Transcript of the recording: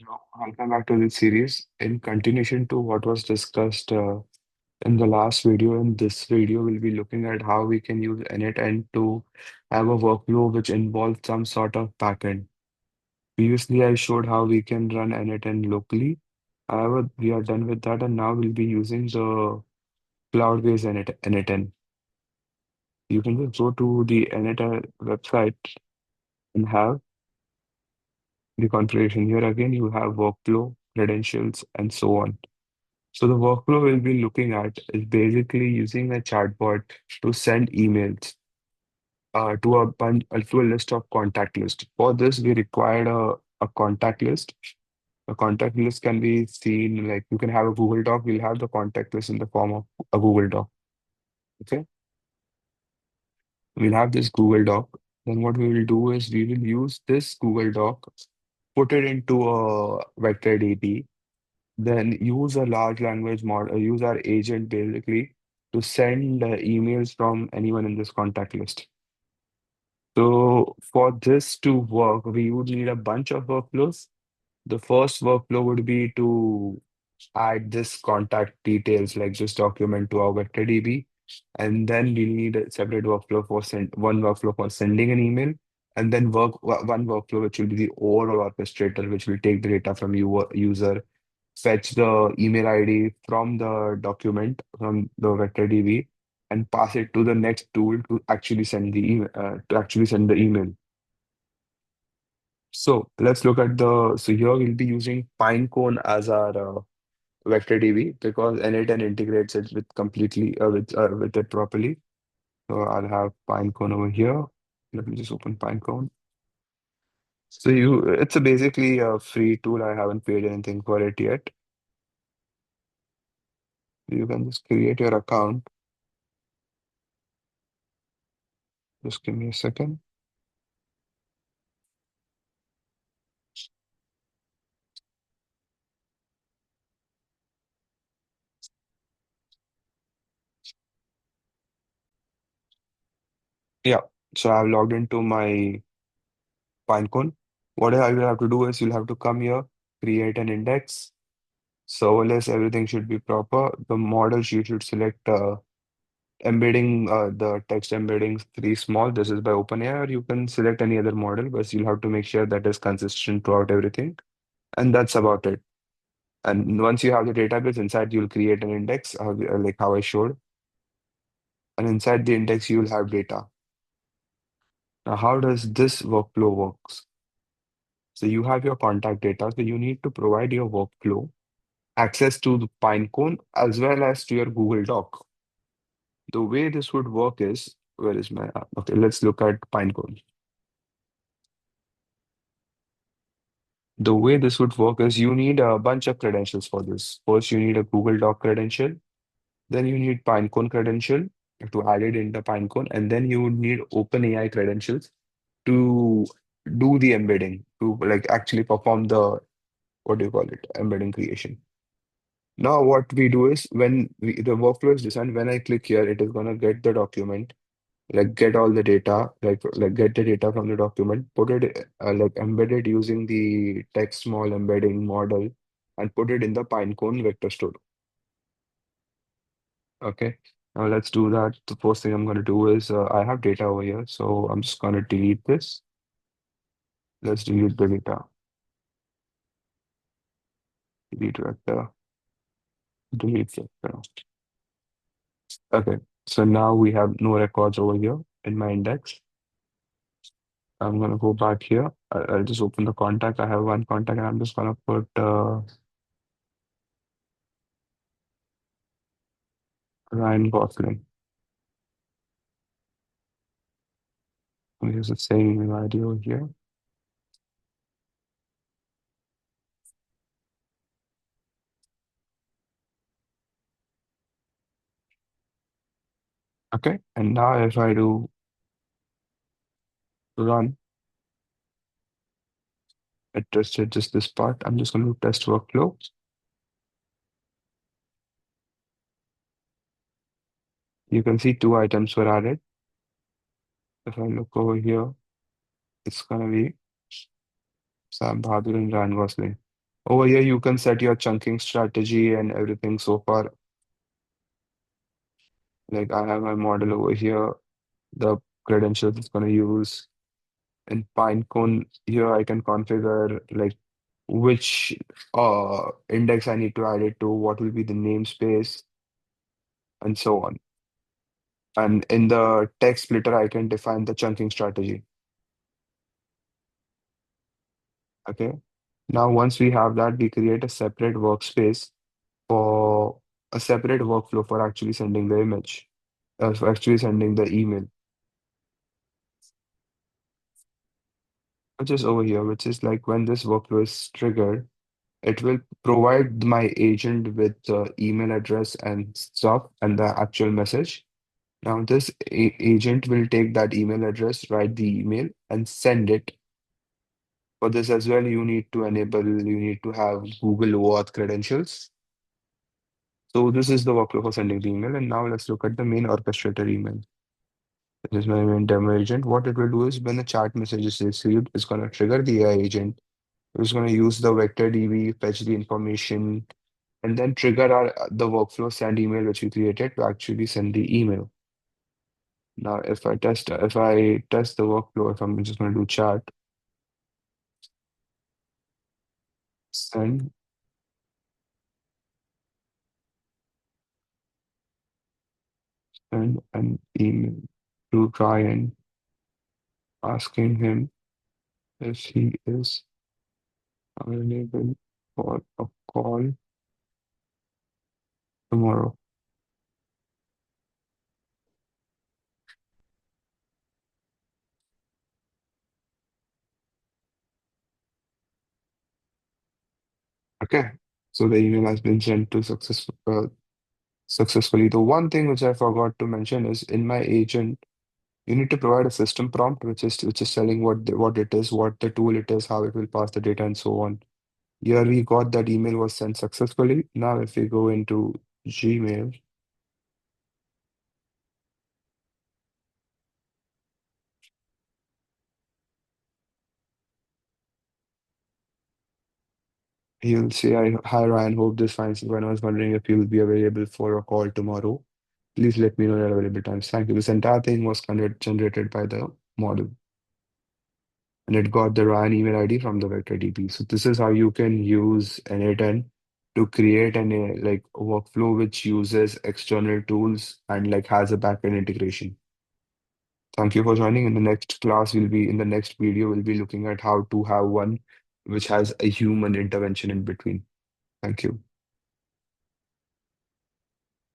Welcome back to this series. In continuation to what was discussed in the last video, in this video, we'll be looking at how we can use N8N to have a workflow which involves some sort of backend. Previously, I showed how we can run N8N locally. However, we are done with that, and now we'll be using the cloud-based N8N. You can just go to the N8N website and have the configuration. Here again, you have workflow, credentials, and so on. So the workflow we'll be looking at is basically using a chatbot to send emails to a list of contact list. For this, we required a contact list. A contact list can be seen like you can have a Google Doc. We'll have the contact list in the form of a Google Doc. Okay, we'll have this Google Doc. Then what we will do is we will use this Google Doc, put it into a vector DB. Then use a large language model, use our agent basically to send emails from anyone in this contact list. So for this to work, we would need a bunch of workflows. The first workflow would be to add this contact details like this document to our vector DB. And then we need a separate workflow for one workflow for sending an email, and then one workflow which will be the overall orchestrator, which will take the data from user, fetch the email ID from the document from the vector DB, and pass it to the next tool to actually send the email email. So let's look at so here we'll be using Pinecone as our vector DB because N8N integrates it with completely with it properly. So I'll have Pinecone over here. Let me just open Pinecone. So it's basically a free tool. I haven't paid anything for it yet. You can just create your account. Just give me a second. Yeah. So I've logged into my Pinecone. What I will have to do is you'll have to come here, create an index, serverless, everything should be proper. The models you should select embedding the text embedding 3 small. This is by OpenAI, or you can select any other model, but you'll have to make sure that is consistent throughout everything. And that's about it. And once you have the database inside, you'll create an index, like how I showed. And inside the index, you'll have data. Now, how does this workflow works? So you have your contact data, so you need to provide your workflow access to the Pinecone as well as to your Google Doc. The way this would work is, where is my app? Okay, let's look at Pinecone. The way this would work is you need a bunch of credentials for this. First, you need a Google Doc credential. Then you need Pinecone credential to add it into Pinecone. And then you would need OpenAI credentials to do the embedding, to like actually perform the, what do you call it, embedding creation. Now, what we do is the workflow is designed, when I click here, it is going to get the document, like get all the data, like get the data from the document, put it like embed it using the text small embedding model, and put it in the Pinecone vector store. Okay. Now let's do that. The first thing I'm going to do is I have data over here, so I'm just going to delete this. Let's delete the data. Delete vector. Delete vector. Okay. So now we have no records over here in my index. I'm going to go back here. I'll just open the contact. I have one contact, and I'm just going to put Ryan Gosling. Here's the same email ID over here. Okay. And now if I do run, it tested just this part. I'm just going to test workflow. You can see 2 items were added. If I look over here, it's going to be Sam Bahadur and Ryan Gosling. Over here, you can set your chunking strategy and everything so far. Like I have my model over here, the credentials it's going to use. In Pinecone, here I can configure like which index I need to add it to, what will be the namespace, and so on. And in the text splitter, I can define the chunking strategy. Okay. Now, once we have that, we create a separate workspace for a separate workflow for actually sending the image, for actually sending the email, which is over here, which is like when this workflow is triggered, it will provide my agent with the email address and stuff and the actual message. Now, this agent will take that email address, write the email, and send it. For this as well, you need to have Google OAuth credentials. So this is the workflow for sending the email. And now let's look at the main orchestrator email. This is my main demo agent. What it will do is when a chat message is received, it's going to trigger the AI agent. It's going to use the vector DB, fetch the information, and then trigger the workflow send email which we created to actually send the email. Now, if I test the workflow, if I'm just going to do chat, send, send an email to Ryan asking him if he is available for a call tomorrow. Okay. So the email has been sent to successfully. The one thing which I forgot to mention is in my agent, you need to provide a system prompt, which is telling what it is, what the tool it is, how it will pass the data, and so on. Here we got that email was sent successfully. Now, if we go into Gmail, he'll say, Hi Ryan, hope this finds you. When I was wondering if you'll be available for a call tomorrow. Please let me know your available times. Thank you. This entire thing was generated by the model, and it got the Ryan email ID from the vector DB. So this is how you can use N8N to create an like workflow which uses external tools and like has a backend integration. Thank you for joining. In the next video, we'll be looking at how to have one which has a human intervention in between. Thank you.